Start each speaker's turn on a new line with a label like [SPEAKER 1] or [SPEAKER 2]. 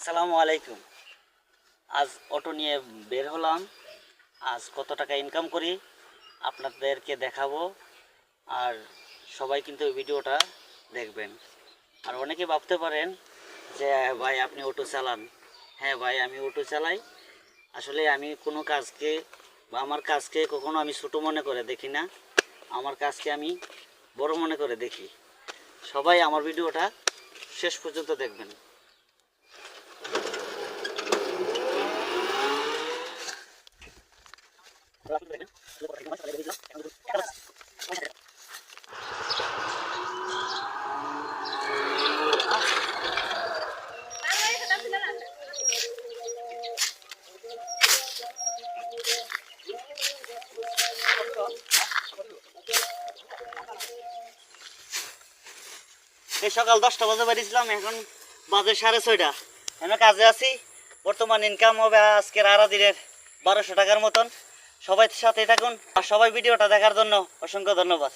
[SPEAKER 1] আসসালামু আলাইকুম। আজ অটো নিয়ে বের হলাম। আজ কত টাকা ইনকাম করি আপনাদেরকে দেখাবো। আর সবাই কিন্তু এই ভিডিওটা দেখবেন। আর অনেকে ভাবতে পারেন যে ভাই আপনি অটো চালান। হ্যাঁ ভাই, আমি অটো চালাই। আসলে আমি কোনো কাজকে বা আমার কাজকে কখনো আমি ছোটো মনে করে দেখি না। আমার কাজকে আমি বড় মনে করে দেখি। সবাই আমার ভিডিওটা শেষ পর্যন্ত দেখবেন। এই সকাল 10টা বাজে বেরিয়েছিলাম, এখন বাজে 6:30। আমি কাজে আছি। বর্তমান ইনকাম হবে আজকের আড়া দিনের 1200 টাকার মতন। সবাই সাথে থাকুন আর সবাই ভিডিওটা দেখার জন্য অসংখ্য ধন্যবাদ।